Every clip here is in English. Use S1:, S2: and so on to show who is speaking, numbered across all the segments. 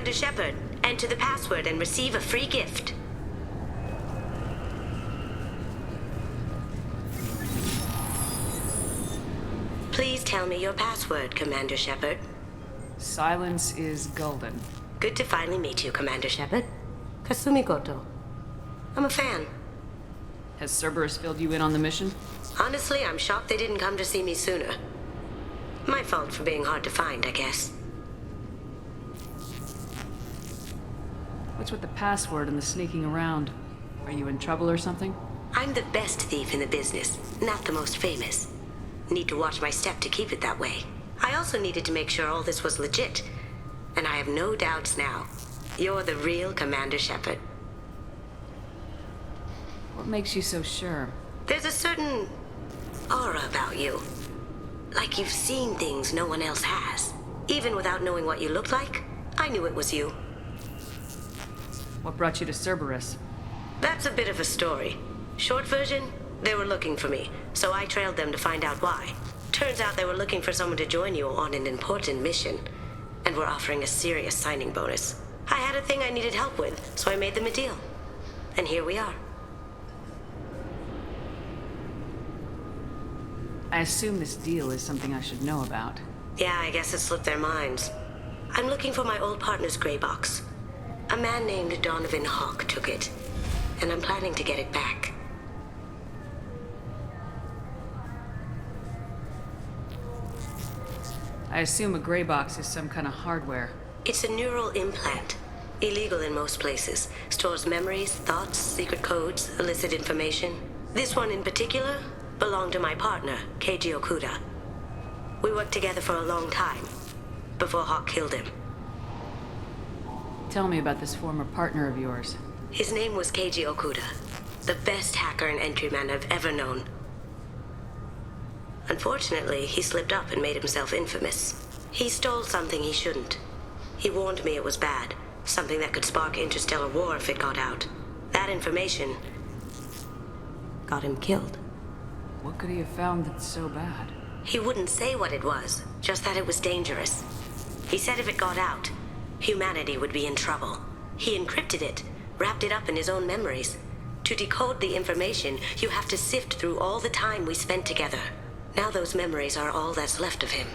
S1: Commander Shepard. Enter the password and receive a free gift. Please tell me your password, Commander Shepard.
S2: Silence is golden.
S1: Good to finally meet you, Commander Shepard. Kasumi Goto. I'm a fan.
S2: Has Cerberus filled you in on the mission?
S1: Honestly, I'm shocked they didn't come to see me sooner. My fault for being hard to find, I guess.
S2: What's with the password and the sneaking around? Are you in trouble or something?
S1: I'm the best thief in the business, not the most famous. Need to watch my step to keep it that way. I also needed to make sure all this was legit. And I have no doubts now. You're the real Commander Shepard.
S2: What makes you so sure?
S1: There's a certain aura about you. Like you've seen things no one else has. Even without knowing what you looked like, I knew it was you.
S2: What brought you to Cerberus?
S1: That's a bit of a story. Short version, they were looking for me, so I trailed them to find out why. Turns out they were looking for someone to join you on an important mission, and were offering a serious signing bonus. I had a thing I needed help with, so I made them a deal. And here we are.
S2: I assume this deal is something I should know about.
S1: Yeah, I guess it slipped their minds. I'm looking for my old partner's gray box. A man named Donovan Hawk took it, and I'm planning to get it back.
S2: I assume a gray box is some kind of hardware.
S1: It's a neural implant. Illegal in most places. Stores memories, thoughts, secret codes, illicit information. This one in particular belonged to my partner, Keiji Okuda. We worked together for a long time, before Hawk killed him.
S2: Tell me about this former partner of yours.
S1: His name was Keiji Okuda, the best hacker and entryman I've ever known. Unfortunately, he slipped up and made himself infamous. He stole something he shouldn't. He warned me it was bad, something that could spark interstellar war if it got out. That information got him killed.
S2: What could he have found that's so bad?
S1: He wouldn't say what it was, just that it was dangerous. He said if it got out, humanity would be in trouble. He encrypted it, wrapped it up in his own memories. To decode the information, you have to sift through all the time we spent together. Now those memories are all that's left of him.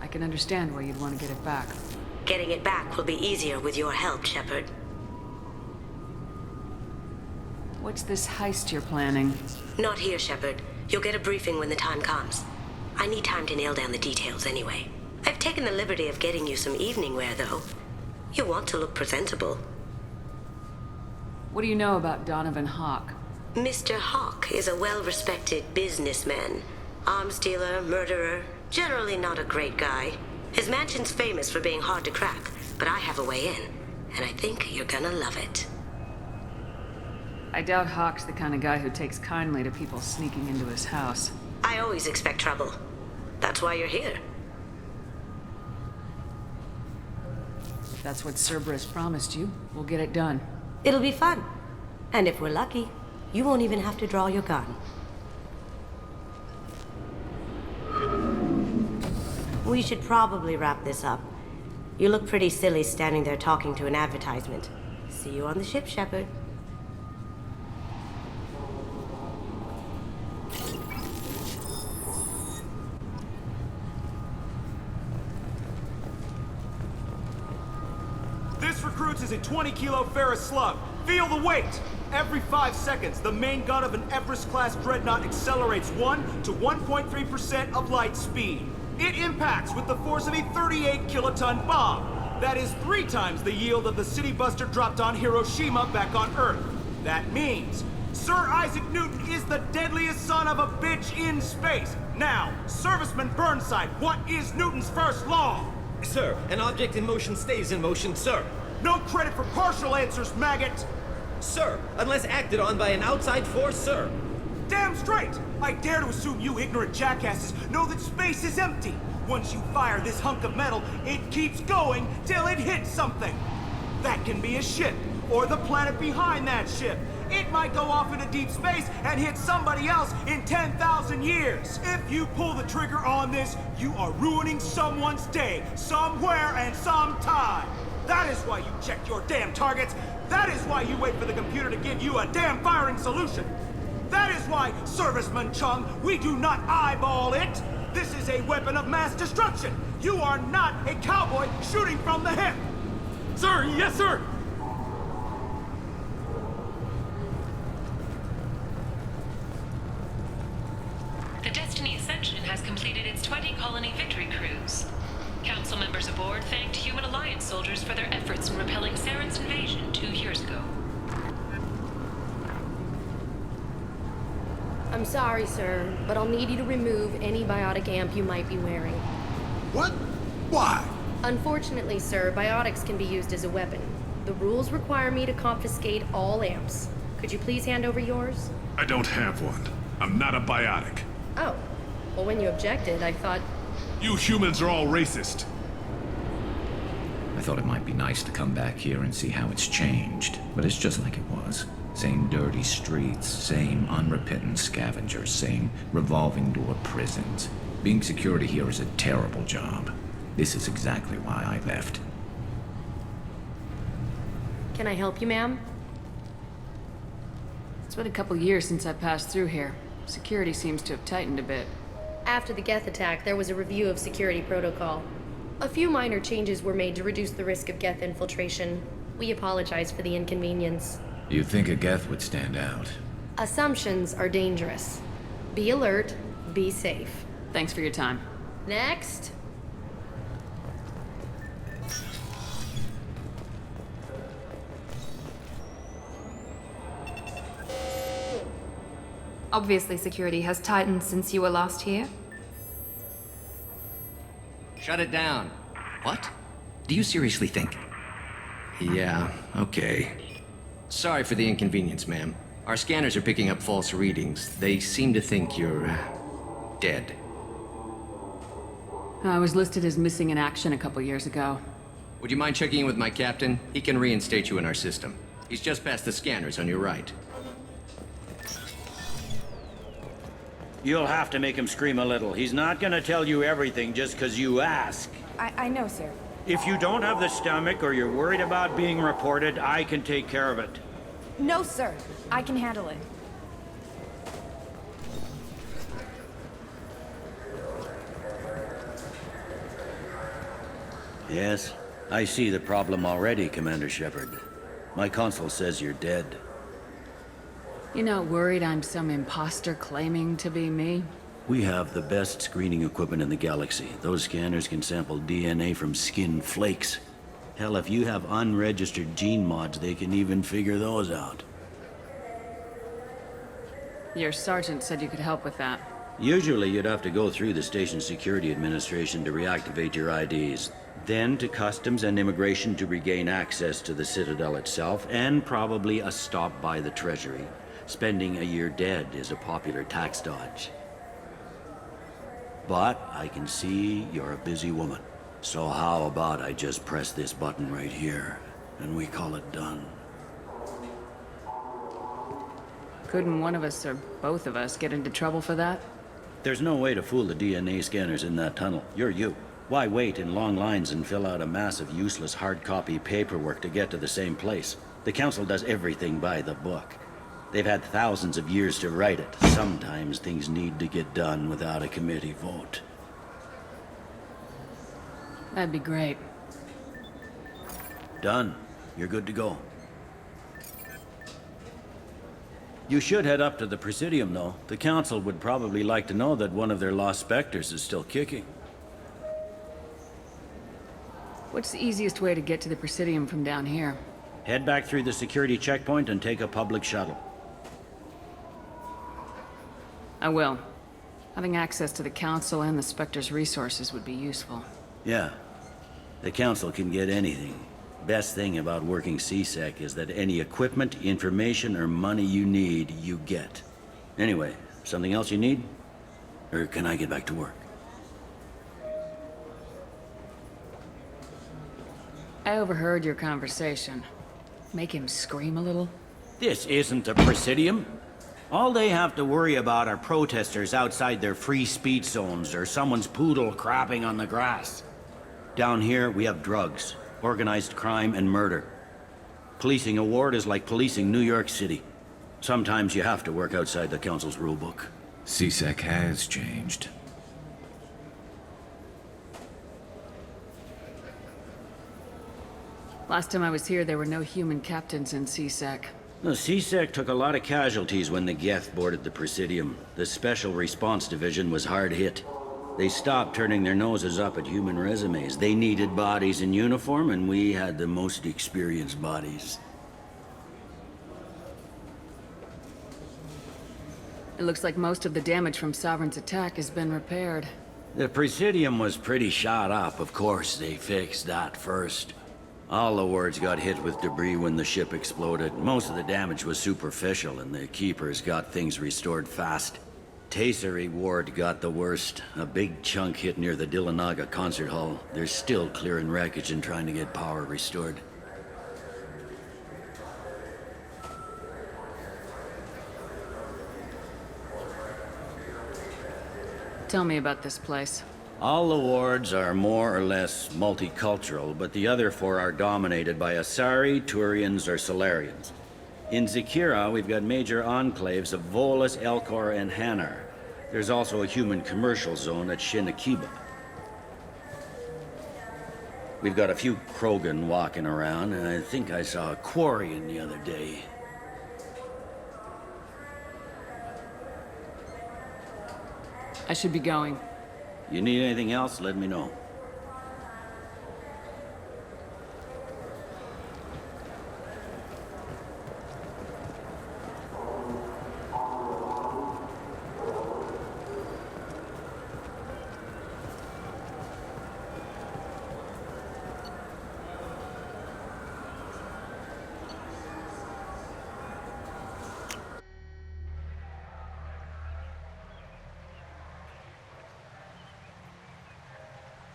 S2: I can understand why you'd want to get it back.
S1: Getting it back will be easier with your help, Shepard.
S2: What's this heist you're planning?
S1: Not here, Shepard. You'll get a briefing when the time comes. I need time to nail down the details anyway. I've taken the liberty of getting you some evening wear, though. You want to look presentable.
S2: What do you know about Donovan Hawk?
S1: Mr. Hawk is a well-respected businessman. Arms dealer, murderer, generally not a great guy. His mansion's famous for being hard to crack, but I have a way in, and I think you're gonna love it.
S2: I doubt Hawk's the kind of guy who takes kindly to people sneaking into his house.
S1: I always expect trouble. That's why you're here.
S2: If that's what Cerberus promised you, we'll get it done.
S1: It'll be fun. And if we're lucky, you won't even have to draw your gun. We should probably wrap this up. You look pretty silly standing there talking to an advertisement. See you on the ship, Shepard.
S3: This recruits is a 20-kilo ferrous slug. Feel the weight! Every 5 seconds, the main gun of an Everest-class dreadnought accelerates 1 to 1.3% of light speed. It impacts with the force of a 38-kiloton bomb. That is 3 times the yield of the city buster dropped on Hiroshima back on Earth. That means Sir Isaac Newton is the deadliest son of a bitch in space. Now, Serviceman Burnside, what is Newton's first law?
S4: Sir, an object in motion stays in motion, sir.
S3: No credit for partial answers, maggot!
S4: Sir, unless acted on by an outside force, sir.
S3: Damn straight! I dare to assume you ignorant jackasses know that space is empty. Once you fire this hunk of metal, it keeps going till it hits something. That can be a ship, or the planet behind that ship. It might go off into deep space and hit somebody else in 10,000 years. If you pull the trigger on this, you are ruining someone's day, somewhere and sometime. That is why you check your damn targets. That is why you wait for the computer to give you a damn firing solution. That is why, Serviceman Chung, we do not eyeball it. This is a weapon of mass destruction. You are not a cowboy shooting from the hip.
S5: Sir, yes, sir!
S6: The Destiny Ascension has completed its 20-colony victory cruise. Council members aboard thanked Human Alliance soldiers for their efforts in repelling Saren's invasion 2 years ago.
S7: I'm sorry, sir, but I'll need you to remove any biotic amp you might be wearing.
S8: What? Why?
S7: Unfortunately, sir, biotics can be used as a weapon. The rules require me to confiscate all amps. Could you please hand over yours?
S8: I don't have one. I'm not a biotic.
S7: Oh. Well, when you objected, I thought...
S8: You humans are all racist.
S9: I thought it might be nice to come back here and see how it's changed, but it's just like it was. Same dirty streets, same unrepentant scavengers, same revolving door prisons. Being security here is a terrible job. This is exactly why I left.
S7: Can I help you, ma'am?
S2: It's been a couple years since I passed through here. Security seems to have tightened a bit.
S7: After the Geth attack, there was a review of security protocol. A few minor changes were made to reduce the risk of Geth infiltration. We apologize for the inconvenience.
S9: You'd think a Geth would stand out.
S7: Assumptions are dangerous. Be alert, be safe.
S2: Thanks for your time.
S7: Next.
S10: Obviously, security has tightened since you were last here.
S11: Shut it down. What? Do you seriously think?
S9: Yeah, okay.
S11: Sorry for the inconvenience, ma'am. Our scanners are picking up false readings. They seem to think you're, dead.
S2: I was listed as missing in action a couple years ago.
S11: Would you mind checking in with my captain? He can reinstate you in our system. He's just past the scanners on your right.
S5: You'll have to make him scream a little. He's not gonna tell you everything just because you ask.
S10: I know, sir.
S5: If you don't have the stomach or you're worried about being reported, I can take care of it.
S10: No, sir. I can handle it.
S5: Yes, I see the problem already, Commander Shepard. My console says you're dead.
S2: You're not worried I'm some imposter claiming to be me?
S5: We have the best screening equipment in the galaxy. Those scanners can sample DNA from skin flakes. Hell, if you have unregistered gene mods, they can even figure those out.
S2: Your sergeant said you could help with that.
S5: Usually you'd have to go through the station security administration to reactivate your IDs. Then to customs and immigration to regain access to the Citadel itself, and probably a stop by the Treasury. Spending a year dead is a popular tax dodge. But I can see you're a busy woman. So how about I just press this button right here, and we call it done?
S2: Couldn't one of us or both of us get into trouble for that?
S5: There's no way to fool the DNA scanners in that tunnel. You're you. Why wait in long lines and fill out a massive useless hard copy paperwork to get to the same place? The Council does everything by the book. They've had thousands of years to write it. Sometimes things need to get done without a committee vote.
S2: That'd be great.
S5: Done. You're good to go. You should head up to the Presidium, though. The Council would probably like to know that one of their lost specters is still kicking.
S2: What's the easiest way to get to the Presidium from down here?
S5: Head back through the security checkpoint and take a public shuttle.
S2: I will. Having access to the Council and the Spectre's resources would be useful.
S5: Yeah. The Council can get anything. Best thing about working C-Sec is that any equipment, information, or money you need, you get. Anyway, something else you need? Or can I get back to work?
S2: I overheard your conversation. Make him scream a little?
S5: This isn't the Presidium. All they have to worry about are protesters outside their free speech zones or someone's poodle crapping on the grass. Down here, we have drugs, organized crime, and murder. Policing a ward is like policing New York City. Sometimes you have to work outside the Council's rulebook.
S9: CSEC has changed.
S2: Last time I was here, there were no human captains in CSEC.
S5: The CSEC took a lot of casualties when the Geth boarded the Presidium. The Special Response Division was hard hit. They stopped turning their noses up at human resumes. They needed bodies in uniform, and we had the most experienced bodies.
S2: It looks like most of the damage from Sovereign's attack has been repaired.
S5: The Presidium was pretty shot up. Of course, they fixed that first. All the wards got hit with debris when the ship exploded. Most of the damage was superficial, and the Keepers got things restored fast. Tasery Ward got the worst. A big chunk hit near the Dillanaga concert hall. They're still clearing wreckage and trying to get power restored.
S2: Tell me about this place.
S5: All the wards are more or less multicultural, but the other four are dominated by Asari, Turians, or Solarians. In Zakira, we've got major enclaves of Volus, Elcor, and Hanar. There's also a human commercial zone at Shinakiba. We've got a few Krogan walking around, and I think I saw a Quarian the other day.
S2: I should be going.
S5: You need anything else, let me know.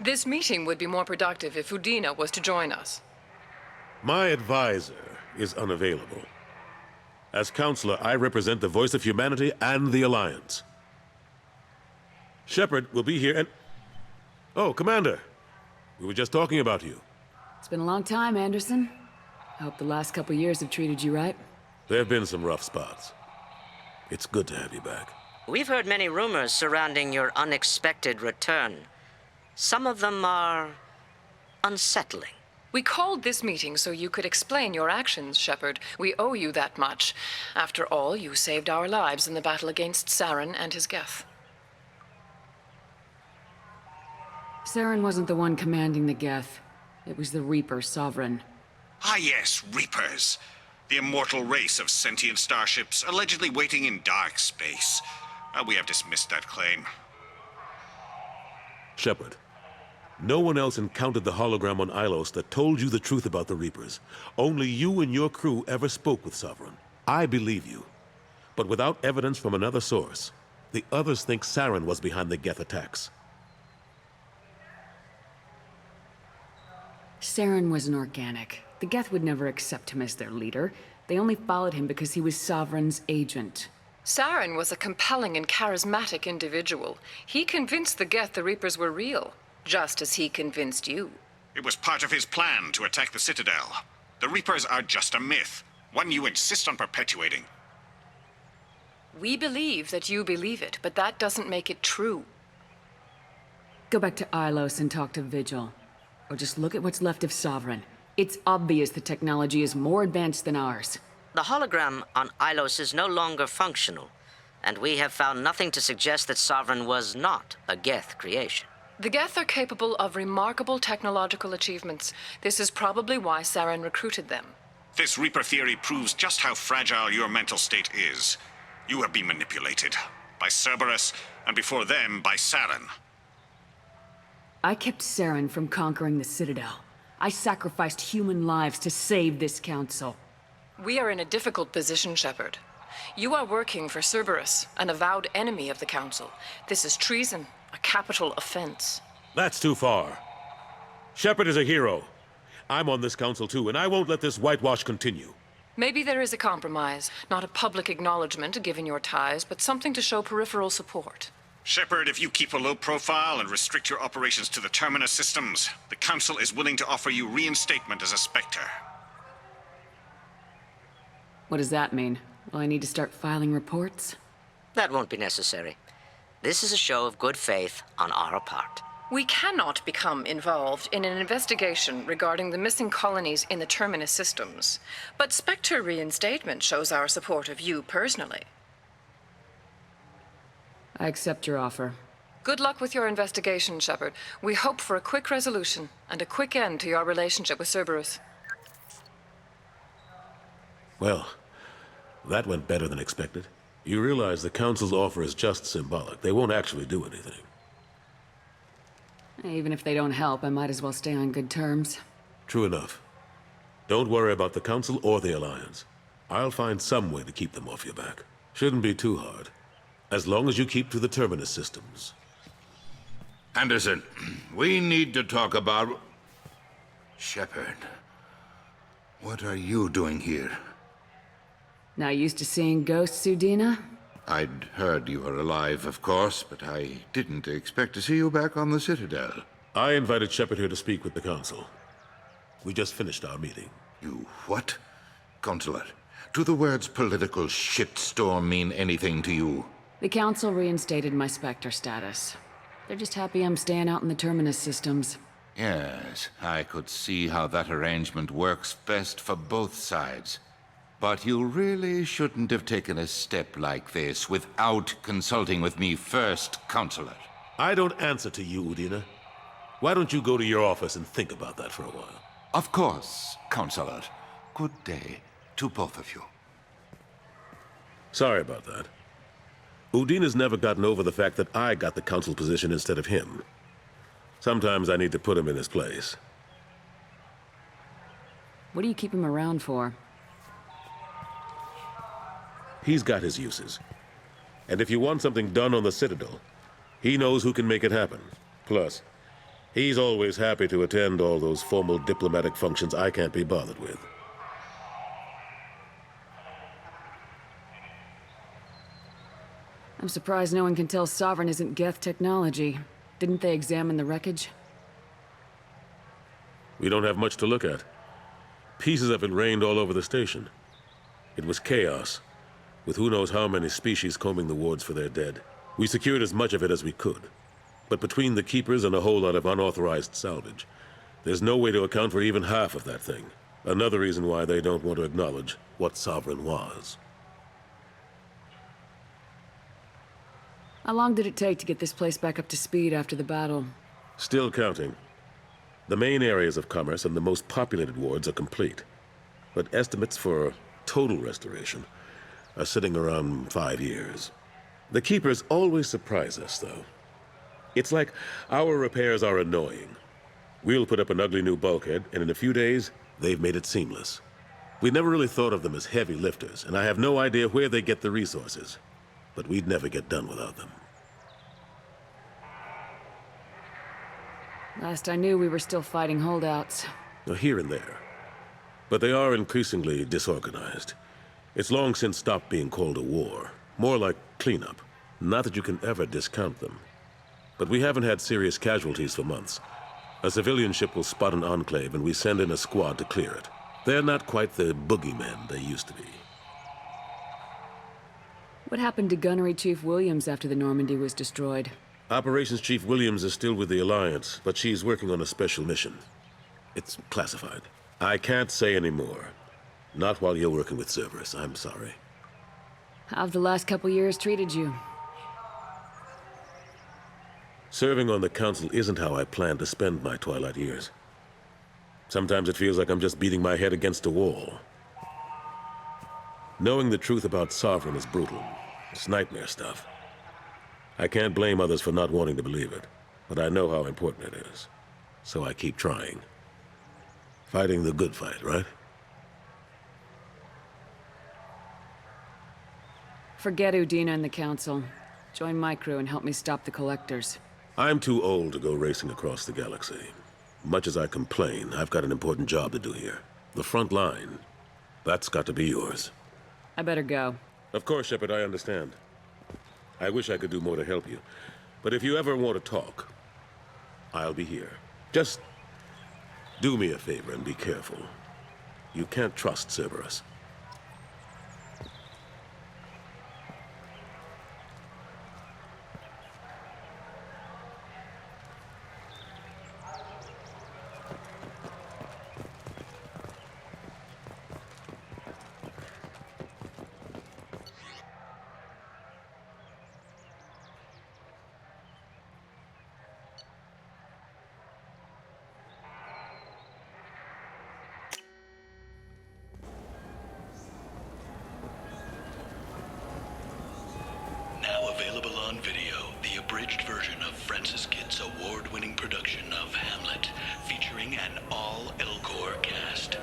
S12: This meeting would be more productive if Udina was to join us.
S8: My advisor is unavailable. As counselor, I represent the voice of humanity and the Alliance. Shepard will be here and... Oh, Commander. We were just talking about you.
S2: It's been a long time, Anderson. I hope the last couple years have treated you right.
S8: There have been some rough spots. It's good to have you back.
S13: We've heard many rumors surrounding your unexpected return. Some of them are unsettling.
S12: We called this meeting so you could explain your actions, Shepard. We owe you that much. After all, you saved our lives in the battle against Saren and his Geth.
S2: Saren wasn't the one commanding the Geth. It was the Reaper Sovereign.
S14: Ah yes, Reapers. The immortal race of sentient starships allegedly waiting in dark space. We have dismissed that claim.
S8: Shepard, no one else encountered the hologram on Ilos that told you the truth about the Reapers. Only you and your crew ever spoke with Sovereign. I believe you. But without evidence from another source, the others think Saren was behind the Geth attacks.
S2: Saren was an organic. The Geth would never accept him as their leader. They only followed him because he was Sovereign's agent.
S12: Saren was a compelling and charismatic individual. He convinced the Geth the Reapers were real, just as he convinced you.
S14: It was part of his plan to attack the Citadel. The Reapers are just a myth, one you insist on perpetuating.
S12: We believe that you believe it, but that doesn't make it true.
S2: Go back to Ilos and talk to Vigil. Or just look at what's left of Sovereign. It's obvious the technology is more advanced than ours.
S13: The hologram on Ilos is no longer functional, and we have found nothing to suggest that Sovereign was not a Geth creation.
S12: The Geth are capable of remarkable technological achievements. This is probably why Saren recruited them.
S14: This Reaper theory proves just how fragile your mental state is. You have been manipulated. By Cerberus, and before them, by Saren.
S2: I kept Saren from conquering the Citadel. I sacrificed human lives to save this council.
S12: We are in a difficult position, Shepard. You are working for Cerberus, an avowed enemy of the Council. This is treason, a capital offense.
S8: That's too far. Shepard is a hero. I'm on this council too, and I won't let this whitewash continue.
S12: Maybe there is a compromise. Not a public acknowledgement given your ties, but something to show peripheral support.
S14: Shepard, if you keep a low profile and restrict your operations to the Terminus systems, the Council is willing to offer you reinstatement as a Spectre.
S2: What does that mean? Will I need to start filing reports?
S13: That won't be necessary. This is a show of good faith on our part.
S12: We cannot become involved in an investigation regarding the missing colonies in the Terminus systems, but Spectre reinstatement shows our support of you personally.
S2: I accept your offer.
S12: Good luck with your investigation, Shepard. We hope for a quick resolution and a quick end to your relationship with Cerberus.
S8: Well, that went better than expected. You realize the Council's offer is just symbolic. They won't actually do anything.
S2: Even if they don't help, I might as well stay on good terms.
S8: True enough. Don't worry about the Council or the Alliance. I'll find some way to keep them off your back. Shouldn't be too hard. As long as you keep to the Terminus systems.
S15: Anderson, we need to talk about... Shepard. What are you doing here?
S2: Not used to seeing ghosts, Udina?
S15: I'd heard you were alive, of course, but I didn't expect to see you back on the Citadel.
S8: I invited Shepard here to speak with the Council. We just finished our meeting.
S15: You what? Consular, do the words political shitstorm mean anything to you?
S2: The Council reinstated my Spectre status. They're just happy I'm staying out in the Terminus systems.
S15: Yes, I could see how that arrangement works best for both sides. But you really shouldn't have taken a step like this without consulting with me first, Counselor.
S8: I don't answer to you, Udina. Why don't you go to your office and think about that for a while?
S15: Of course, Counselor. Good day to both of you.
S8: Sorry about that. Udina's never gotten over the fact that I got the Council position instead of him. Sometimes I need to put him in his place.
S2: What do you keep him around for?
S8: He's got his uses. And if you want something done on the Citadel, he knows who can make it happen. Plus, he's always happy to attend all those formal diplomatic functions I can't be bothered with.
S2: I'm surprised no one can tell Sovereign isn't Geth technology. Didn't they examine the wreckage?
S8: We don't have much to look at. Pieces of it rained all over the station. It was chaos, with who knows how many species combing the wards for their dead. We secured as much of it as we could. But between the Keepers and a whole lot of unauthorized salvage, there's no way to account for even half of that thing. Another reason why they don't want to acknowledge what Sovereign was.
S2: How long did it take to get this place back up to speed after the battle?
S8: Still counting. The main areas of commerce and the most populated wards are complete. But estimates for total restoration are sitting around 5 years. The Keepers always surprise us, though. It's like our repairs are annoying. We'll put up an ugly new bulkhead, and in a few days, they've made it seamless. We never really thought of them as heavy lifters, and I have no idea where they get the resources. But we'd never get done without them.
S2: Last I knew, we were still fighting holdouts.
S8: Here and there. But they are increasingly disorganized. It's long since stopped being called a war. More like cleanup. Not that you can ever discount them. But we haven't had serious casualties for months. A civilian ship will spot an enclave and we send in a squad to clear it. They're not quite the boogeymen they used to be.
S2: What happened to Gunnery Chief Williams after the Normandy was destroyed?
S8: Operations Chief Williams is still with the Alliance, but she's working on a special mission. It's classified. I can't say any more. Not while you're working with Cerberus, I'm sorry.
S2: How have the last couple years treated you?
S8: Serving on the Council isn't how I plan to spend my twilight years. Sometimes it feels like I'm just beating my head against a wall. Knowing the truth about Sovereign is brutal. It's nightmare stuff. I can't blame others for not wanting to believe it, but I know how important it is. So I keep trying. Fighting the good fight, right?
S2: Forget Udina and the Council. Join my crew and help me stop the Collectors.
S8: I'm too old to go racing across the galaxy. Much as I complain, I've got an important job to do here. The front line. That's got to be yours.
S2: I better go.
S8: Of course, Shepard, I understand. I wish I could do more to help you. But if you ever want to talk, I'll be here. Just do me a favor and be careful. You can't trust Cerberus.
S16: Now available on video, the abridged version of Francis Kidd's award-winning production of Hamlet, featuring an all-Elcor cast.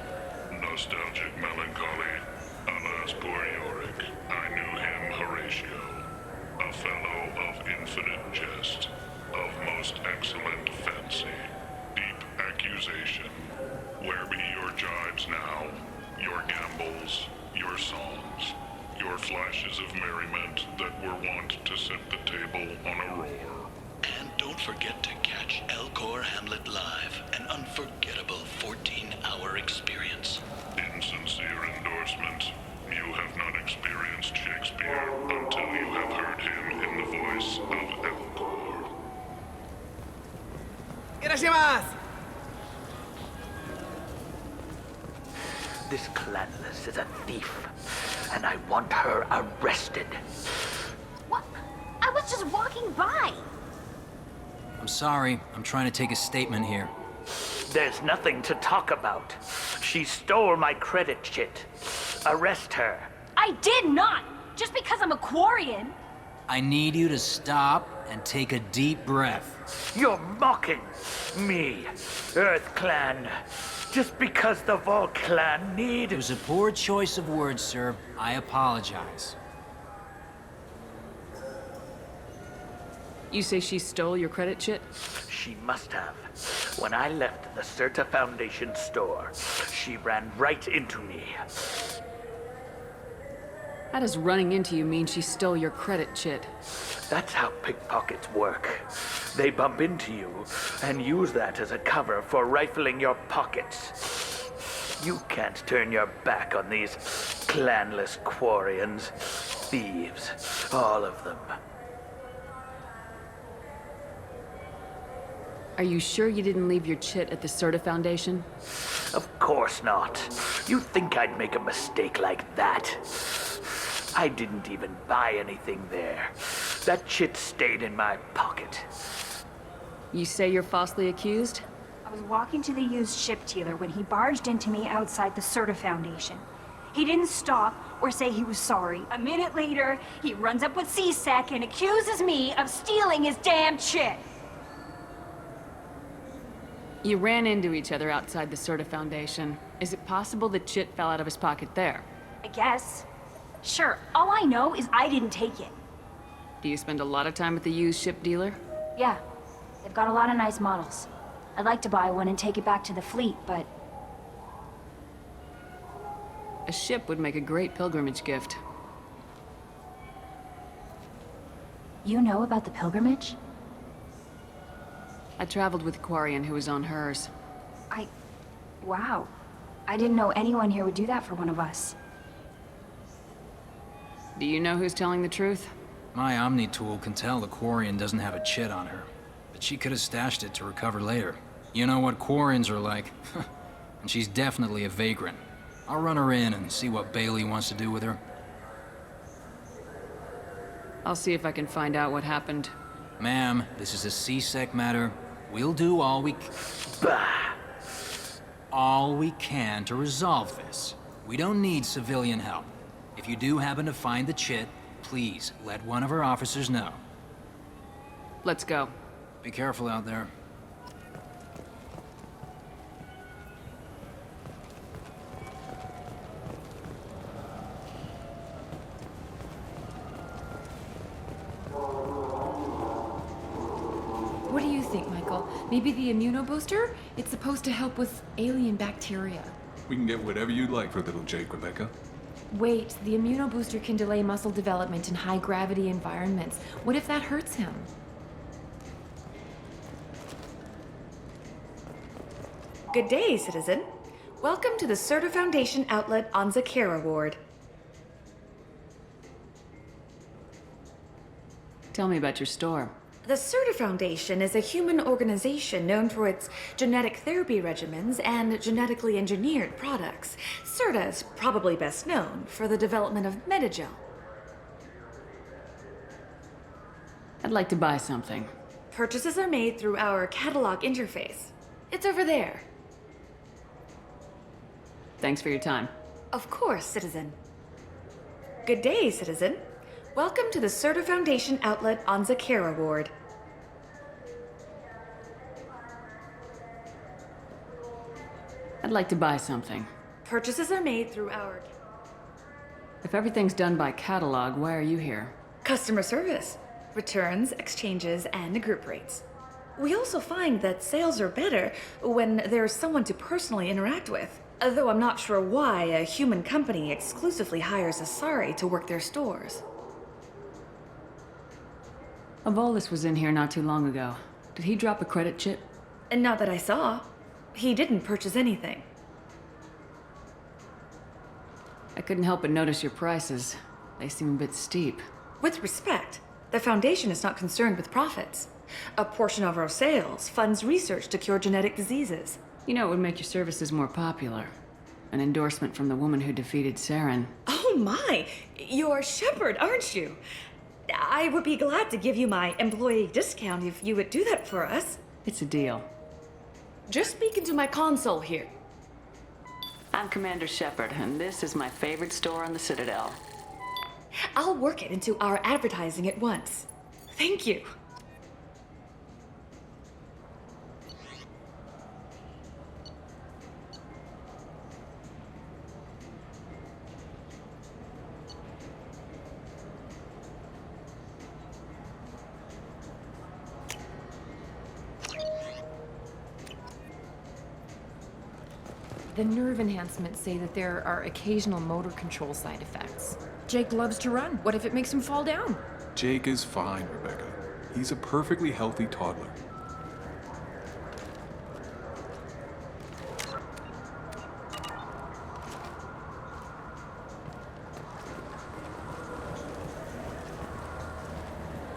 S17: Nostalgic melancholy. Alas, poor Yorick. I knew him, Horatio. A fellow of infinite jest, of most excellent fancy, deep accusation. Where be your jibes now? Your gambols, your songs, your flashes of merriment that were wont to set the table on a roar.
S16: And don't forget to catch Elcor Hamlet Live, an unforgettable 14-hour experience.
S17: Insincere endorsement. You have not experienced Shakespeare until you have heard him in the voice of Elcor.
S4: Irashimasu!
S18: This Clanless is a thief, and I want her arrested.
S19: What? I was just walking by.
S20: I'm sorry. I'm trying to take a statement here.
S18: There's nothing to talk about. She stole my credit chit. Arrest her.
S19: I did not! Just because I'm a Quarian.
S20: I need you to stop and take a deep breath.
S18: You're mocking me, Earth Clan. Just because the Vol Clan need...
S20: It was a poor choice of words, sir. I apologize.
S2: You say she stole your credit chit?
S18: She must have. When I left the Certa Foundation store, she ran right into me.
S2: How does running into you mean she stole your credit chit?
S18: That's how pickpockets work. They bump into you and use that as a cover for rifling your pockets. You can't turn your back on these clanless Quarians. Thieves, all of them.
S2: Are you sure you didn't leave your chit at the Certa Foundation?
S18: Of course not. You think I'd make a mistake like that? I didn't even buy anything there. That chit stayed in my pocket.
S2: You say you're falsely accused?
S21: I was walking to the used ship dealer when he barged into me outside the Certa Foundation. He didn't stop or say he was sorry. A minute later, he runs up with CSEC and accuses me of stealing his damn chit.
S2: You ran into each other outside the Certa Foundation. Is it possible the chit fell out of his pocket there?
S21: I guess. Sure, all I know is I didn't take it.
S2: Do you spend a lot of time at the used ship dealer?
S21: Yeah, they've got a lot of nice models. I'd like to buy one and take it back to the fleet, but...
S2: A ship would make a great pilgrimage gift.
S21: You know about the pilgrimage?
S2: I traveled with a Quarian who was on hers.
S21: Wow. I didn't know anyone here would do that for one of us.
S2: Do you know who's telling the truth?
S20: My Omni tool can tell the Quarian doesn't have a chit on her, but she could have stashed it to recover later. You know what Quarians are like. And she's definitely a vagrant. I'll run her in and see what Bailey wants to do with her.
S2: I'll see if I can find out what happened.
S20: Ma'am, this is a CSEC matter. We'll do all we can to resolve this. We don't need civilian help. If you do happen to find the chit, please let one of our officers know.
S2: Let's go.
S20: Be careful out there.
S10: What do you think, Michael? Maybe the immunobooster? It's supposed to help with alien bacteria.
S1: We can get whatever you'd like for little Jake, Rebecca.
S10: Wait, the immunobooster can delay muscle development in high-gravity environments. What if that hurts him?
S22: Good day, citizen. Welcome to the Serta Foundation outlet on Zakera Ward.
S2: Tell me about your store.
S22: The Serta Foundation is a human organization known for its genetic therapy regimens and genetically engineered products. Serta is probably best known for the development of Metagel.
S2: I'd like to buy something.
S22: Purchases are made through our catalog interface. It's over there.
S2: Thanks for your time.
S22: Of course, citizen. Good day, citizen. Welcome to the Serta Foundation outlet on Zakera Ward.
S2: I'd like to buy something.
S22: Purchases are made through our
S2: If everything's done by catalog, why are you here?
S22: customer service, returns, exchanges, and group rates. We also find that sales are better when there's someone to personally interact with. Though I'm not sure why a human company exclusively hires Asari to work their stores.
S2: Avolis was in here not too long ago. Did he drop a credit chip?
S22: And not that I saw. He didn't purchase anything.
S2: I couldn't help but notice your prices. They seem a bit steep.
S22: With respect, the Foundation is not concerned with profits. A portion of our sales funds research to cure genetic diseases.
S2: You know, it would make your services more popular. An endorsement from the woman who defeated Saren.
S22: Oh my! You're Shepard, aren't you? I would be glad to give you my employee discount if you would do that for us.
S2: It's a deal.
S22: Just speak into my console here.
S2: I'm Commander Shepard, and this is my favorite store on the Citadel.
S22: I'll work it into our advertising at once. Thank you.
S10: The nerve enhancements say that there are occasional motor control side effects. Jake loves to run. What if it makes him fall down?
S1: Jake is fine, Rebecca. He's a perfectly healthy toddler.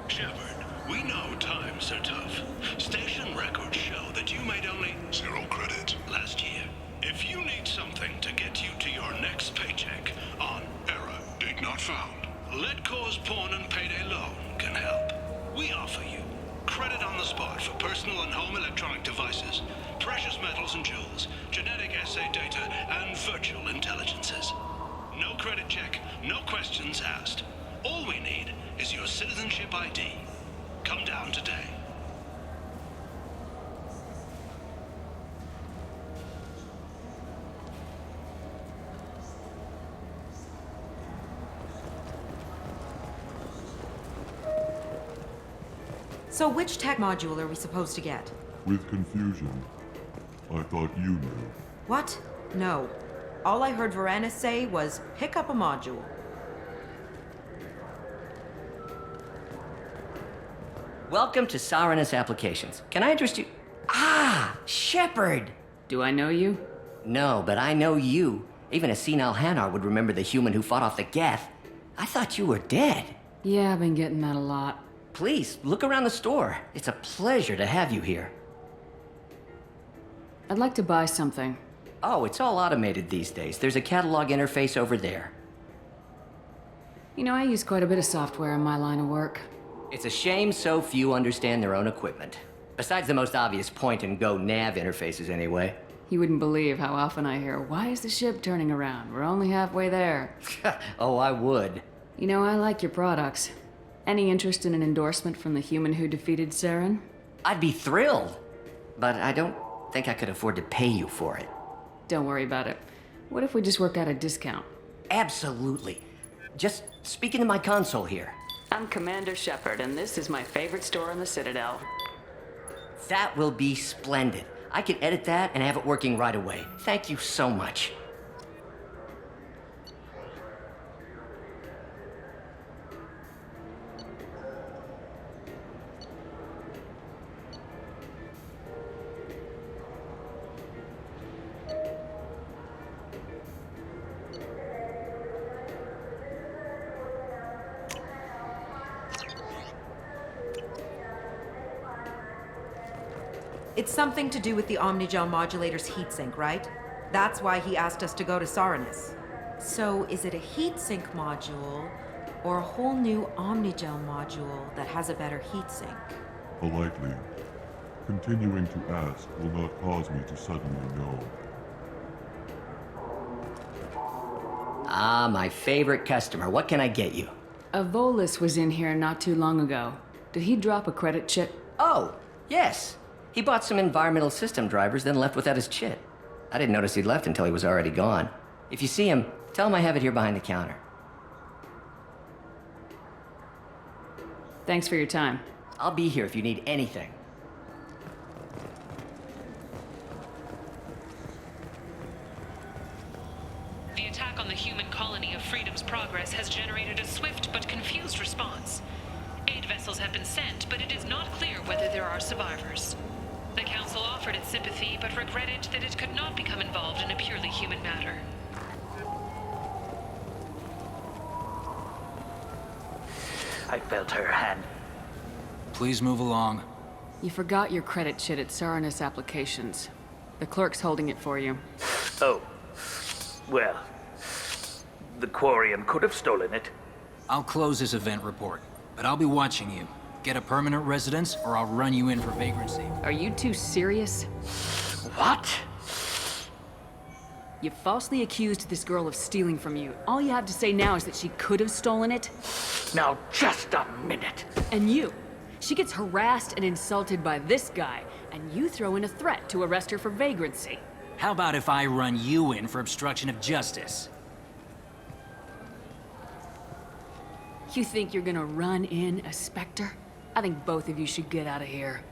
S16: Shepard, we know times are tough. Station records show that you made only
S17: 0 credit
S16: last year. If you need something to get you to your next paycheck on error,
S17: date not found.
S16: Let Cause Pawn and Payday Loan can help. We offer you credit on the spot for personal and home electronic devices, precious metals and jewels, genetic assay data, and virtual intelligences. No credit check, no questions asked. All we need is your citizenship ID. Come down today.
S23: So which tech module are we supposed to get?
S17: With confusion. I thought you knew.
S23: What? No. All I heard Varanus say was, pick up a module.
S24: Welcome to Saranus Applications. Can I interest you? Ah, Shepard!
S2: Do I know you?
S24: No, but I know you. Even a senile Hanar would remember the human who fought off the Geth. I thought you were dead.
S2: Yeah, I've been getting that a lot.
S24: Please, look around the store. It's a pleasure to have you here.
S2: I'd like to buy something.
S24: Oh, it's all automated these days. There's a catalog interface over there.
S2: You know, I use quite a bit of software in my line of work.
S24: It's a shame so few understand their own equipment. Besides the most obvious point-and-go nav interfaces, anyway.
S2: You wouldn't believe how often I hear, "Why is the ship turning around? We're only halfway there."
S24: Oh, I would.
S2: You know, I like your products. Any interest in an endorsement from the human who defeated Saren?
S24: I'd be thrilled. But I don't think I could afford to pay you for it.
S2: Don't worry about it. What if we just work out a discount?
S24: Absolutely. Just speak into my console here.
S2: I'm Commander Shepard, and this is my favorite store in the Citadel.
S24: That will be splendid. I can edit that and have it working right away. Thank you so much.
S23: It's something to do with the Omnigel modulator's heatsink, right? That's why he asked us to go to Saranus. So, is it a heatsink module, or a whole new Omnigel module that has a better heatsink?
S17: Politely, continuing to ask will not cause me to suddenly know.
S24: Ah, my favorite customer. What can I get you?
S2: A Volus was in here not too long ago. Did he drop a credit chip?
S24: Oh, yes. He bought some environmental system drivers, then left without his chit. I didn't notice he'd left until he was already gone. If you see him, tell him I have it here behind the counter.
S2: Thanks for your time.
S24: I'll be here if you need anything.
S3: The attack on the human colony of Freedom's Progress has generated a swift but confused response. Aid vessels have been sent, but it is not clear whether there are survivors. The Council offered its sympathy, but regretted that it could not become involved in a purely human matter.
S18: I felt her hand.
S20: Please move along.
S2: You forgot your credit chit at Saranus Applications. The clerk's holding it for you.
S18: Oh. Well, the Quarian could have stolen it.
S20: I'll close this event report, but I'll be watching you. Get a permanent residence, or I'll run you in for vagrancy.
S2: Are you two serious?
S18: What?
S2: You falsely accused this girl of stealing from you. All you have to say now is that she could have stolen it?
S18: Now, just a minute.
S2: And you. She gets harassed and insulted by this guy, and you throw in a threat to arrest her for vagrancy.
S20: How about if I run you in for obstruction of justice?
S2: You think you're gonna run in a Spectre? I think both of you should get out of here.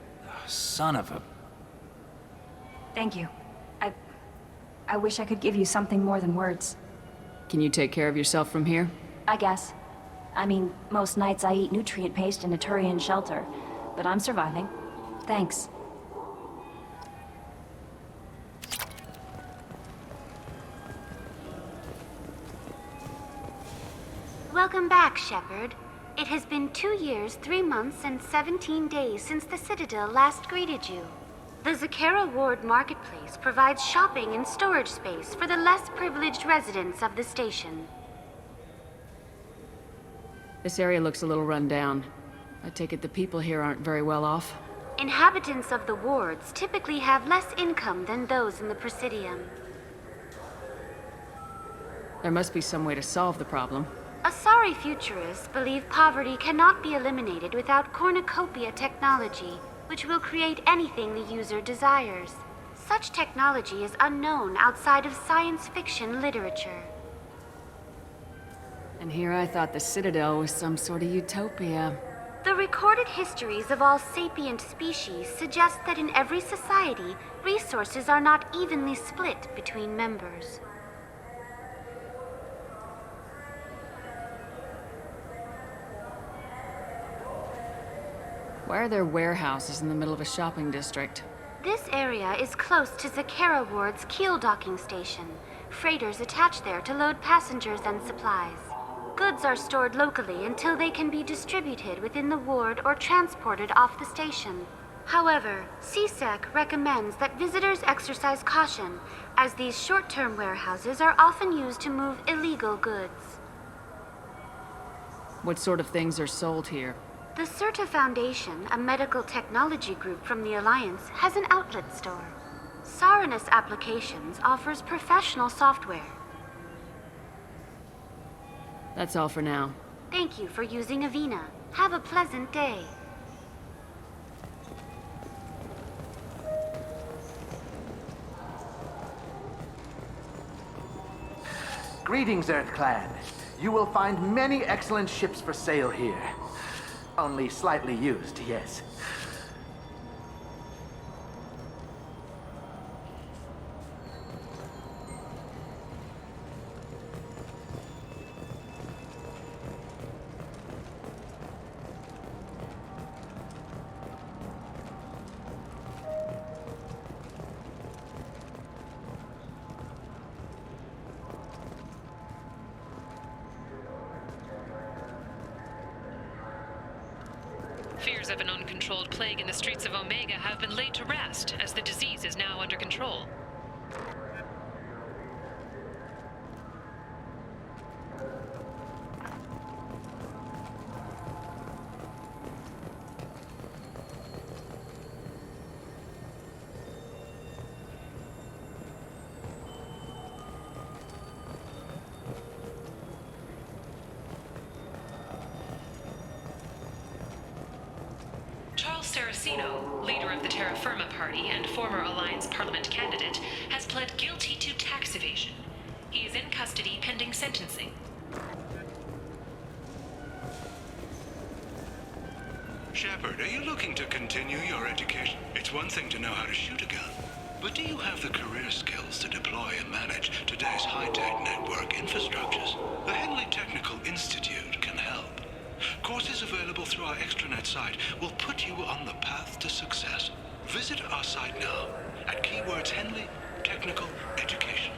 S20: Son of a...
S21: Thank you. I wish I could give you something more than words.
S2: Can you take care of yourself from here?
S21: I guess. I mean, most nights I eat nutrient paste in a Turian shelter, but I'm surviving. Thanks.
S19: Welcome back, Shepard. It has been 2 years, 3 months, and 17 days since the Citadel last greeted you. The Zakera Ward Marketplace provides shopping and storage space for the less privileged residents of the station.
S2: This area looks a little run down. I take it the people here aren't very well off?
S19: Inhabitants of the wards typically have less income than those in the Presidium.
S2: There must be some way to solve the problem.
S19: Asari futurists believe poverty cannot be eliminated without cornucopia technology, which will create anything the user desires. Such technology is unknown outside of science fiction literature.
S2: And here I thought the Citadel was some sort of utopia.
S19: The recorded histories of all sapient species suggest that in every society, resources are not evenly split between members.
S2: Why are there warehouses in the middle of a shopping district?
S19: This area is close to Zakera Ward's Keel docking station. Freighters attach there to load passengers and supplies. Goods are stored locally until they can be distributed within the ward or transported off the station. However, CSEC recommends that visitors exercise caution, as these short-term warehouses are often used to move illegal goods.
S2: What sort of things are sold here?
S19: The Certa Foundation, a medical technology group from the Alliance, has an outlet store. Saranus Applications offers professional software.
S2: That's all for now.
S19: Thank you for using Avina. Have a pleasant day.
S6: Greetings, EarthClan. You will find many excellent ships for sale here. Only slightly used, yes.
S3: Fears of an uncontrolled plague in the streets of Omega have been laid to rest, as the disease is now under control. Charles Saraceno, leader of the Terra Firma Party and former Alliance Parliament candidate, has pled guilty to tax evasion. He is in custody pending sentencing.
S16: Shepard, are you looking to continue your education? It's one thing to know how to shoot a gun, but do you have the career skills to deploy and manage today's high-tech network infrastructures? The Henley Technical Institute can help. Courses available through our extranet site will put you on the path to success. Visit our site now at keywords Henley Technical Education.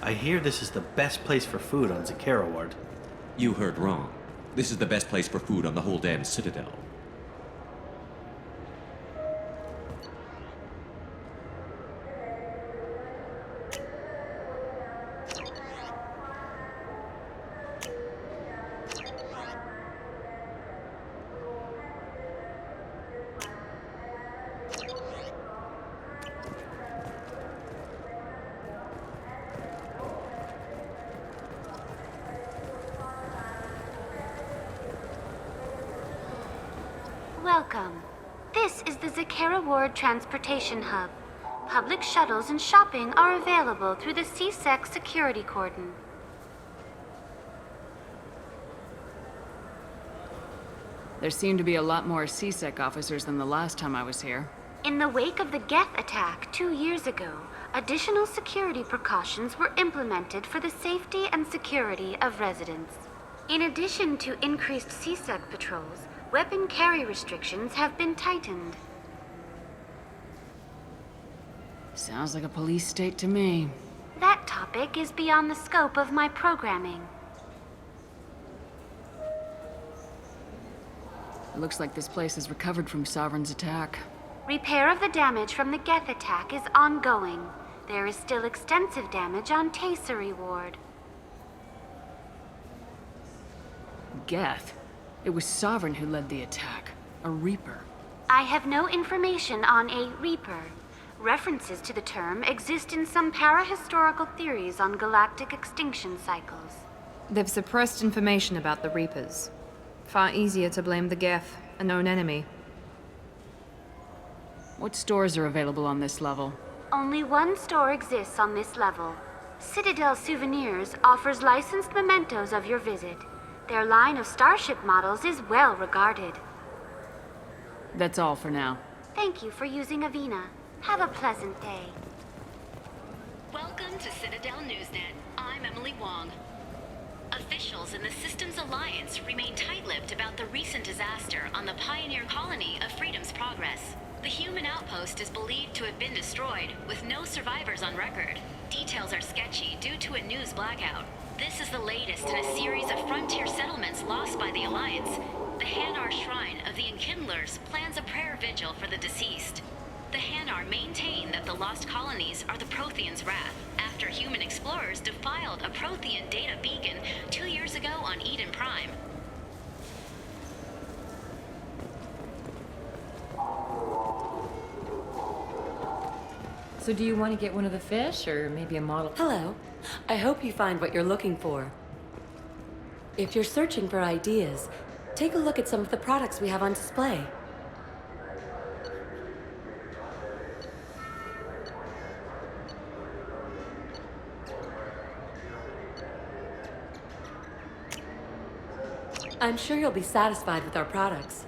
S5: I hear this is the best place for food on Zakera Ward.
S7: You heard wrong. This is the best place for food on the whole damn Citadel.
S19: Welcome. This is the Zakera Ward Transportation Hub. Public shuttles and shopping are available through the CSEC security cordon.
S2: There seem to be a lot more CSEC officers than the last time I was here.
S19: In the wake of the Geth attack 2 years ago, additional security precautions were implemented for the safety and security of residents. In addition to increased CSEC patrols, weapon carry restrictions have been tightened.
S2: Sounds like a police state to me.
S19: That topic is beyond the scope of my programming.
S2: It looks like this place has recovered from Sovereign's attack.
S19: Repair of the damage from the Geth attack is ongoing. There is still extensive damage on Tasery Ward.
S2: Geth? It was Sovereign who led the attack. A Reaper.
S19: I have no information on a Reaper. References to the term exist in some parahistorical theories on galactic extinction cycles.
S10: They've suppressed information about the Reapers. Far easier to blame the Geth, a known enemy.
S2: What stores are available on this level?
S19: Only one store exists on this level. Citadel Souvenirs offers licensed mementos of your visit. Their line of starship models is well regarded.
S2: That's all for now.
S19: Thank you for using Avina. Have a pleasant day.
S9: Welcome to Citadel Newsnet. I'm Emily Wong. Officials in the Systems Alliance remain tight-lipped about the recent disaster on the pioneer colony of Freedom's Progress. The human outpost is believed to have been destroyed, with no survivors on record. Details are sketchy due to a news blackout. This is the latest in a series of frontier settlements lost by the Alliance. The Hanar Shrine of the Enkindlers plans a prayer vigil for the deceased. The Hanar maintain that the lost colonies are the Protheans' wrath, after human explorers defiled a Prothean data beacon 2 years ago on Eden Prime.
S10: So do you want to get one of the fish, or maybe a model?
S11: Hello. I hope you find what you're looking for. If you're searching for ideas, take a look at some of the products we have on display. I'm sure you'll be satisfied with our products.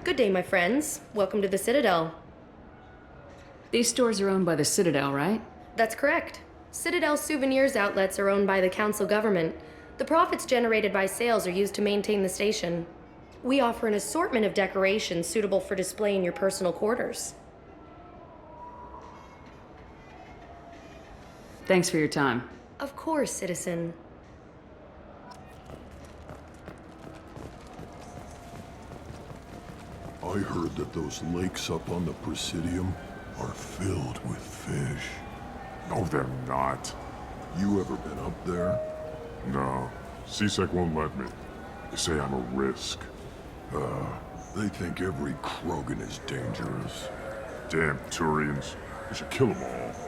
S12: Good day, my friends. Welcome to the Citadel.
S2: These stores are owned by the Citadel, right?
S12: That's correct. Citadel souvenirs outlets are owned by the Council government. The profits generated by sales are used to maintain the station. We offer an assortment of decorations suitable for display in your personal quarters.
S2: Thanks for your time.
S12: Of course, citizen.
S13: I heard that those lakes up on the Presidium are filled with fish.
S14: No, they're not.
S13: You ever been up there?
S14: No. CSEC won't let me. They say I'm a risk.
S13: They think every Krogan is dangerous.
S14: Damn Turians. We should kill them all.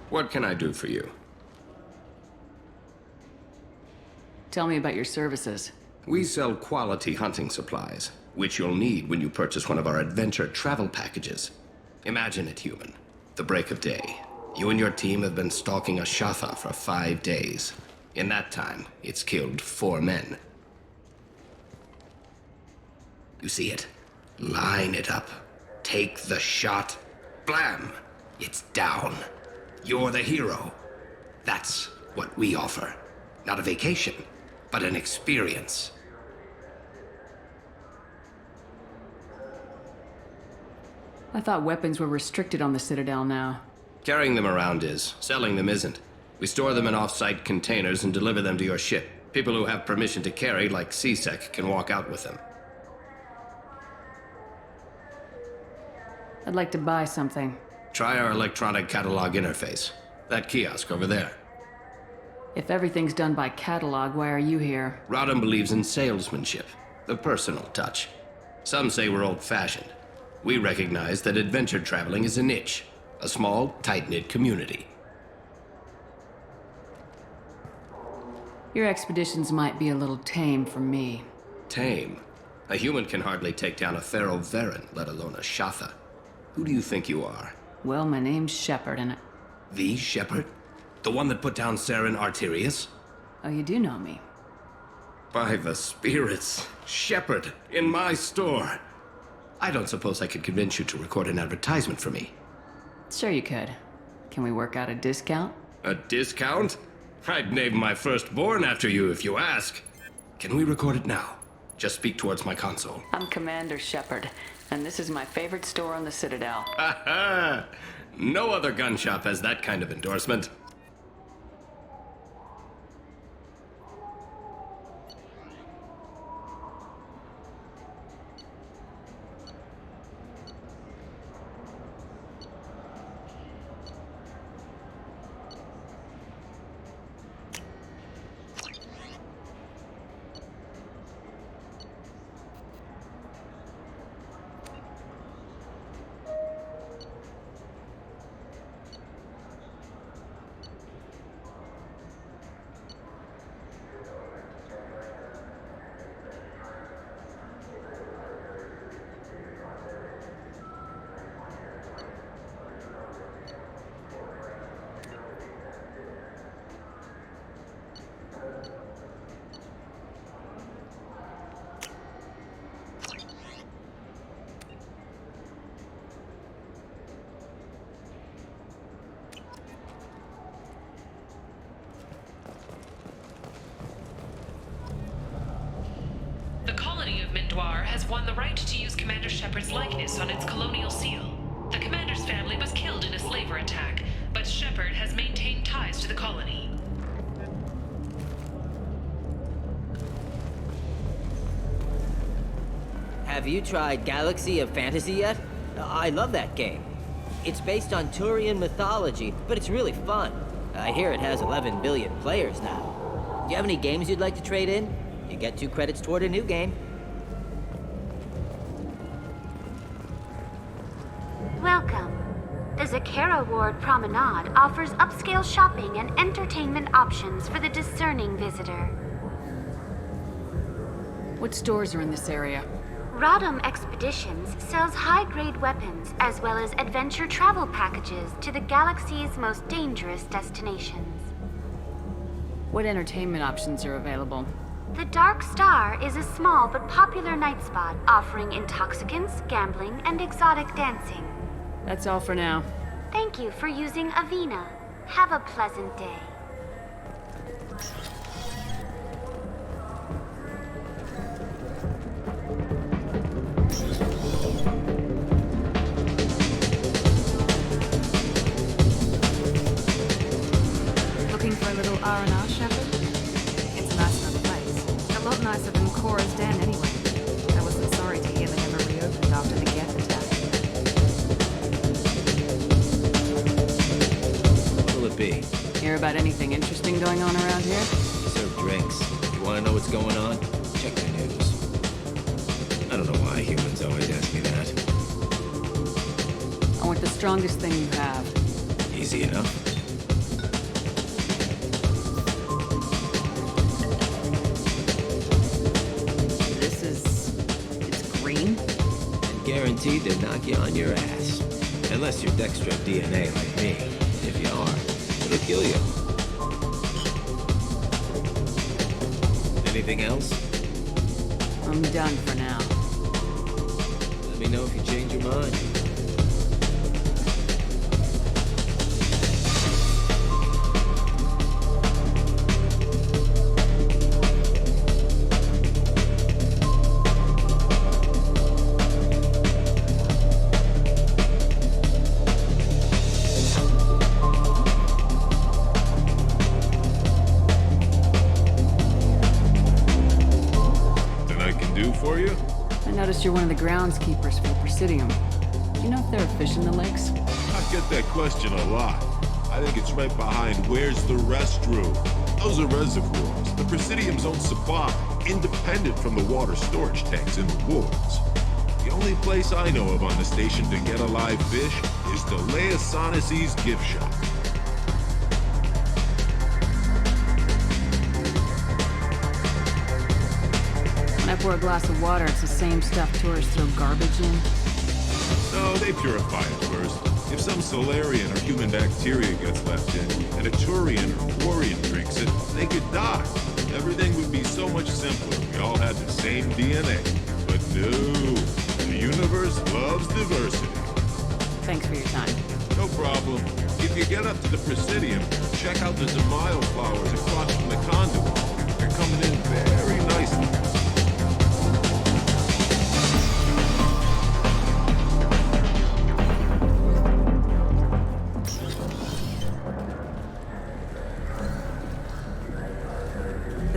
S15: What can I do for you?
S2: Tell me about your services.
S15: We sell quality hunting supplies, which you'll need when you purchase one of our adventure travel packages. Imagine it, human. The break of day. You and your team have been stalking a Shatha for 5 days. In that time, it's killed 4 men. You see it? Line it up. Take the shot. Blam! It's down. You're the hero. That's what we offer. Not a vacation, but an experience.
S2: I thought weapons were restricted on the Citadel now.
S15: Carrying them around is. Selling them isn't. We store them in off-site containers and deliver them to your ship. People who have permission to carry, like CSEC, can walk out with them.
S2: I'd like to buy something.
S15: Try our electronic catalog interface. That kiosk over there.
S2: If everything's done by catalog, why are you here?
S15: Rodham believes in salesmanship, the personal touch. Some say we're old-fashioned. We recognize that adventure traveling is a niche, a small, tight-knit community.
S2: Your expeditions might be a little tame for me.
S15: Tame? A human can hardly take down a Pharaoh Varen, let alone a Shatha. Who do you think you are?
S2: Well, my name's Shepard, and
S15: The Shepard? The one that put down Saren Arterius?
S2: Oh, you do know me.
S15: By the spirits. Shepard, in my store. I don't suppose I could convince you to record an advertisement for me.
S2: Sure you could. Can we work out a discount?
S15: A discount? I'd name my firstborn after you if you ask. Can we record it now? Just speak towards my console.
S2: I'm Commander Shepard, and this is my favorite store on the Citadel.
S15: Ha ha! No other gun shop has that kind of endorsement.
S3: Mindwar has won the right to use Commander Shepard's likeness on its colonial seal. The Commander's family was killed in a slaver attack, but Shepard has maintained ties to the colony.
S4: Have you tried Galaxy of Fantasy yet? I love that game. It's based on Turian mythology, but it's really fun.
S1: I hear it has 11 billion players now. Do you have any games you'd like to trade in? You get 2 credits toward a new game.
S19: Welcome. The Zakera Ward Promenade offers upscale shopping and entertainment options for the discerning visitor.
S2: What stores are in this area?
S19: Rodham Expeditions sells high-grade weapons as well as adventure travel packages to the galaxy's most dangerous destinations.
S2: What entertainment options are available?
S19: The Dark Star is a small but popular night spot offering intoxicants, gambling, and exotic dancing.
S2: That's all for now.
S19: Thank you for using Avina. Have a pleasant day.
S8: Looking for a little R&R, Shepard? It's a nice enough place. A lot nicer than Cora's Den anyway. I wasn't sorry to hear they never reopened after the Geth attack.
S4: What'll it be?
S2: Hear about anything interesting going on around here?
S4: Serve drinks. You wanna know what's going on? Check the news. I don't know why humans always ask me that.
S2: I want the strongest thing you have.
S4: Easy enough.
S2: It's green?
S4: And guaranteed to knock you on your ass. Unless you're Dextro DNA like me. If you are, it'll kill you. Anything else?
S2: I'm done for now.
S4: Let me know if you change your mind.
S2: I noticed you're one of the groundskeepers for the Presidium. Do you know if there are fish in the lakes?
S14: I get that question a lot. I think it's right behind where's the restroom. Those are reservoirs, the Presidium's own supply, independent from the water storage tanks in the woods. The only place I know of on the station to get a live fish is the Leia Sonasy's gift shop.
S2: When I pour a glass of water, it's the same stuff tourists throw garbage in.
S14: No, they purify it first. If some Solarian or human bacteria gets left in, and a Turian or Quarian drinks it, they could die. Everything would be so much simpler if we all had the same DNA. But no, the universe loves diversity.
S2: Thanks for your time.
S14: No problem. If you get up to the Presidium, check out the Zamayo flowers across from the conduit. They're coming in very nicely.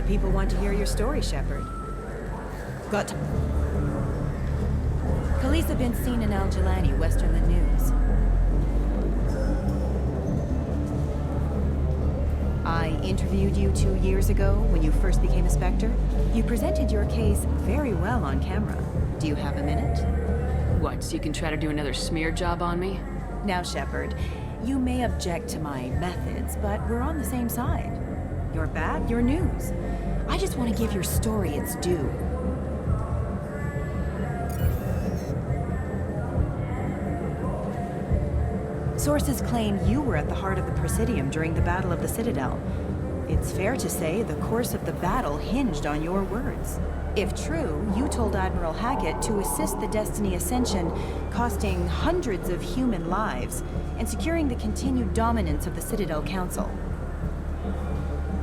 S8: People want to hear your story, Shepard. Got to... Khaleesa been seen in Al Jelani, western the news. I interviewed you 2 years ago when you first became a Spectre. You presented your case very well on camera. Do you have a minute?
S2: What, so you can try to do another smear job on me?
S8: Now, Shepard, you may object to my methods, but we're on the same side. You're bad, you're news. I just want to give your story its due. Sources claim you were at the heart of the Presidium during the Battle of the Citadel. It's fair to say the course of the battle hinged on your words. If true, you told Admiral Hackett to assist the Destiny Ascension, costing hundreds of human lives, and securing the continued dominance of the Citadel Council.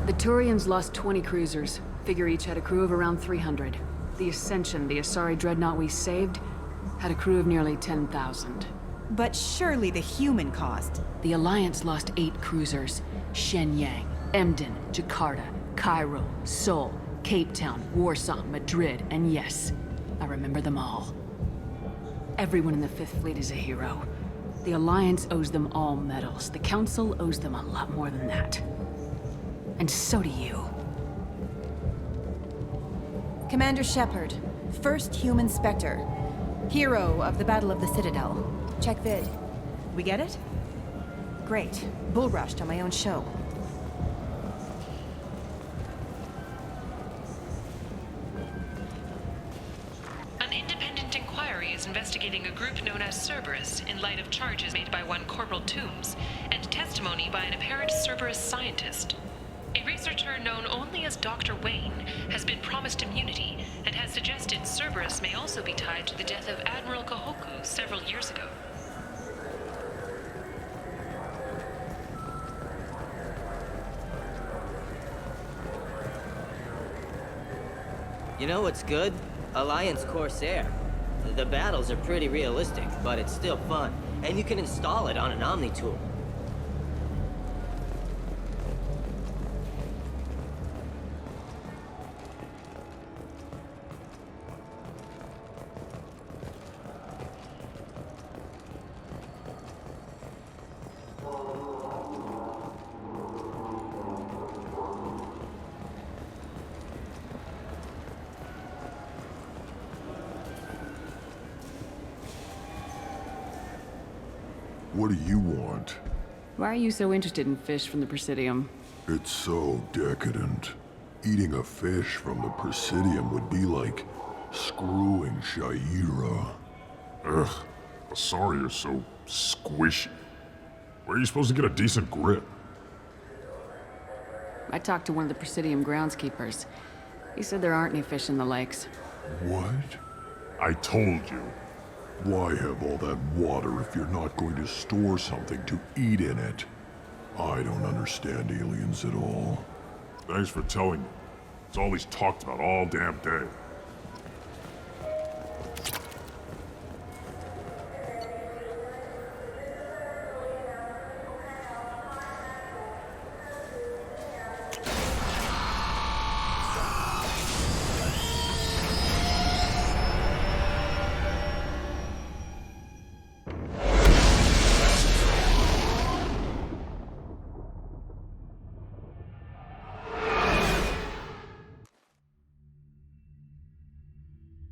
S2: The Turians lost 20 cruisers. Figure each had a crew of around 300. The Ascension, the Asari dreadnought we saved, had a crew of nearly 10,000.
S8: But surely the human cost.
S2: The Alliance lost 8 cruisers. Shenyang, Emden, Jakarta, Cairo, Seoul, Cape Town, Warsaw, Madrid, and yes, I remember them all. Everyone in the Fifth Fleet is a hero. The Alliance owes them all medals. The Council owes them a lot more than that. And so do you.
S8: Commander Shepard, first human Spectre. Hero of the Battle of the Citadel. Check vid. We get it? Great. Bull rushed on my own show.
S3: An independent inquiry is investigating a group known as Cerberus in light of charges made by one Corporal Toombs and testimony by an apparent Cerberus scientist. A researcher known only as Dr. Wayne has been promised immunity and has suggested Cerberus may also be tied to the death of Admiral Kahoku several years ago.
S1: You know what's good? Alliance Corsair. The battles are pretty realistic, but it's still fun. And you can install it on an Omni tool.
S13: What do you want?
S2: Why are you so interested in fish from the Presidium?
S13: It's so decadent. Eating a fish from the Presidium would be like screwing Sha'ira.
S17: Ugh, Asari is so squishy. Where are you supposed to get a decent grip?
S2: I talked to one of the Presidium groundskeepers. He said there aren't any fish in the lakes.
S13: What?
S17: I told you.
S13: Why have all that water if you're not going to store something to eat in it? I don't understand aliens at all.
S17: Thanks for telling me. It's all he's talked about all damn day.